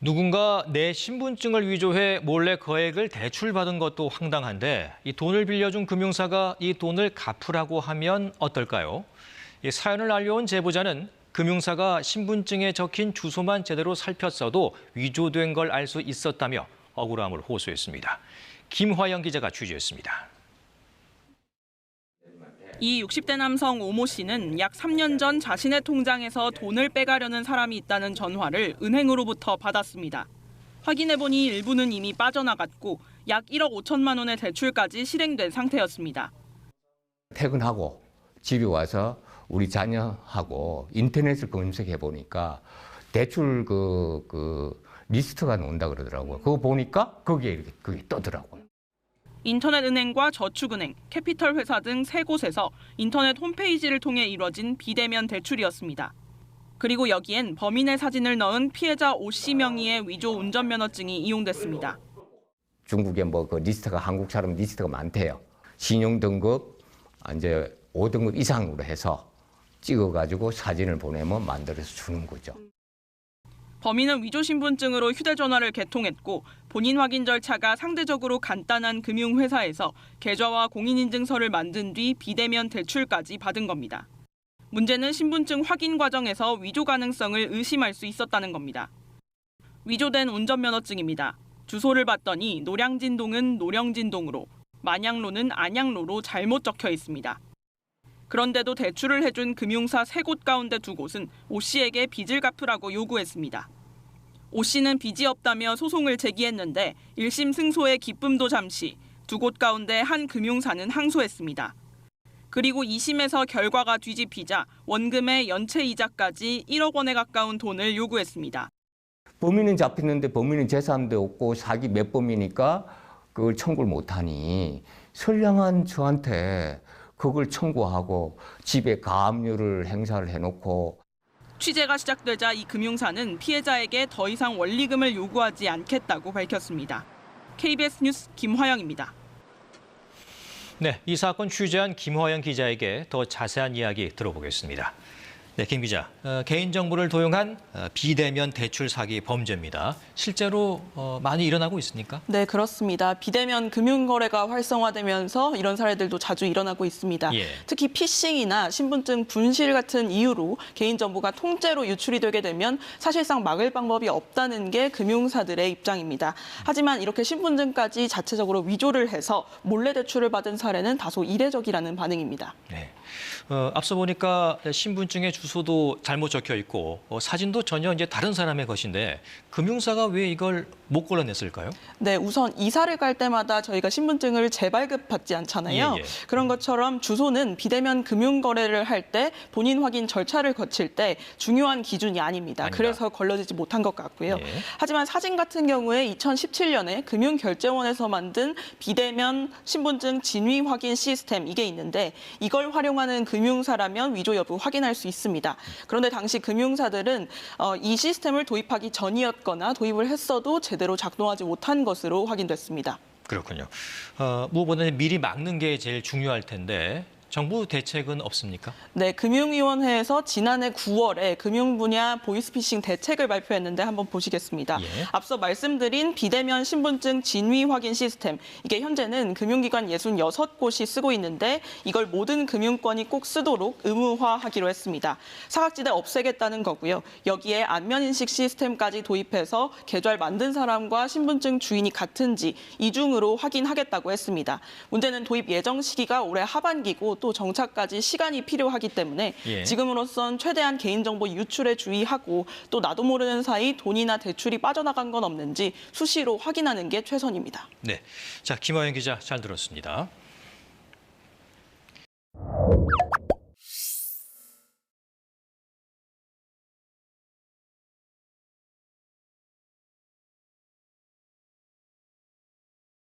누군가 내 신분증을 위조해 몰래 거액을 대출받은 것도 황당한데 이 돈을 빌려준 금융사가 이 돈을 갚으라고 하면 어떨까요? 이 사연을 알려온 제보자는 금융사가 신분증에 적힌 주소만 제대로 살폈어도 위조된 걸 알 수 있었다며 억울함을 호소했습니다. 김화영 기자가 취재했습니다. 이 60대 남성 오모 씨는 약 3년 전 자신의 통장에서 돈을 빼가려는 사람이 있다는 전화를 은행으로부터 받았습니다. 확인해보니 일부는 이미 빠져나갔고 약 1억 5천만 원의 대출까지 실행된 상태였습니다. 퇴근하고 집에 와서 우리 자녀하고 인터넷을 검색해보니까 대출 리스트가 나온다 그러더라고요. 그거 보니까 거기에 그게 떠더라고요. 인터넷 은행과 저축은행, 캐피털 회사 등 3곳에서 인터넷 홈페이지를 통해 이뤄진 비대면 대출이었습니다. 그리고 여기엔 범인의 사진을 넣은 피해자 오 씨 명의의 위조 운전면허증이 이용됐습니다. 중국에 그 리스트가 한국처럼 리스트가 많대요. 신용 등급 이제 5등급 이상으로 해서 찍어가지고 사진을 보내면 만들어서 주는 거죠. 범인은 위조 신분증으로 휴대전화를 개통했고 본인 확인 절차가 상대적으로 간단한 금융회사에서 계좌와 공인인증서를 만든 뒤 비대면 대출까지 받은 겁니다. 문제는 신분증 확인 과정에서 위조 가능성을 의심할 수 있었다는 겁니다. 위조된 운전면허증입니다. 주소를 봤더니 노량진동은 노령진동으로, 만양로는 안양로로 잘못 적혀 있습니다. 그런데도 대출을 해준 금융사 3곳 가운데 2곳은 오 씨에게 빚을 갚으라고 요구했습니다. 오 씨는 빚이 없다며 소송을 제기했는데 1심 승소의 기쁨도 잠시, 2곳 가운데 한 금융사는 항소했습니다. 그리고 2심에서 결과가 뒤집히자 원금의 연체 이자까지 1억 원에 가까운 돈을 요구했습니다. 범인은 잡혔는데 범인은 재산도 없고 사기 몇 범이니까 그걸 청구를 못하니 선량한 저한테 그걸 청구하고 집에 가압류를 행사를 해놓고. 취재가 시작되자 이 금융사는 피해자에게 더 이상 원리금을 요구하지 않겠다고 밝혔습니다. KBS 뉴스 김화영입니다. 네, 이 사건 취재한 김화영 기자에게 더 자세한 이야기 들어보겠습니다. 네, 김 기자, 개인정보를 도용한 비대면 대출 사기 범죄입니다. 실제로 많이 일어나고 있습니까? 네, 그렇습니다. 비대면 금융거래가 활성화되면서 이런 사례들도 자주 일어나고 있습니다. 예. 특히 피싱이나 신분증 분실 같은 이유로 개인정보가 통째로 유출이 되게 되면 사실상 막을 방법이 없다는 게 금융사들의 입장입니다. 하지만 이렇게 신분증까지 자체적으로 위조를 해서 몰래 대출을 받은 사례는 다소 이례적이라는 반응입니다. 네. 앞서 보니까 신분증에 주소도 잘못 적혀 있고 사진도 전혀 이제 다른 사람의 것인데 금융사가 왜 이걸 못 걸러냈을까요? 네, 우선 이사를 갈 때마다 저희가 신분증을 재발급받지 않잖아요. 예, 예. 그런 것처럼 주소는 비대면 금융거래를 할 때 본인 확인 절차를 거칠 때 중요한 기준이 아닙니다. 그래서 걸러지지 못한 것 같고요. 예. 하지만 사진 같은 경우에 2017년에 금융결제원에서 만든 비대면 신분증 진위 확인 시스템 이게 있는데 이걸 활용하는 금융사라면 위조 여부 확인할 수 있습니다. 그런데 당시 금융사들은 이 시스템을 도입하기 전이었거나 도입을 했어도 제대로 작동하지 못한 것으로 확인됐습니다. 그렇군요. 무엇보다는 미리 막는 게 제일 중요할 텐데 정부 대책은 없습니까? 네, 금융위원회에서 지난해 9월에 금융 분야 보이스피싱 대책을 발표했는데 한번 보시겠습니다. 예. 앞서 말씀드린 비대면 신분증 진위 확인 시스템, 이게 현재는 금융기관 66곳이 쓰고 있는데 이걸 모든 금융권이 꼭 쓰도록 의무화하기로 했습니다. 사각지대 없애겠다는 거고요. 여기에 안면인식 시스템까지 도입해서 계좌를 만든 사람과 신분증 주인이 같은지 이중으로 확인하겠다고 했습니다. 문제는 도입 예정 시기가 올해 하반기고 또 정착까지 시간이 필요하기 때문에 예. 지금으로선 최대한 개인정보 유출에 주의하고 또 나도 모르는 사이 돈이나 대출이 빠져나간 건 없는지 수시로 확인하는 게 최선입니다. 네, 자 김화영 기자 잘 들었습니다.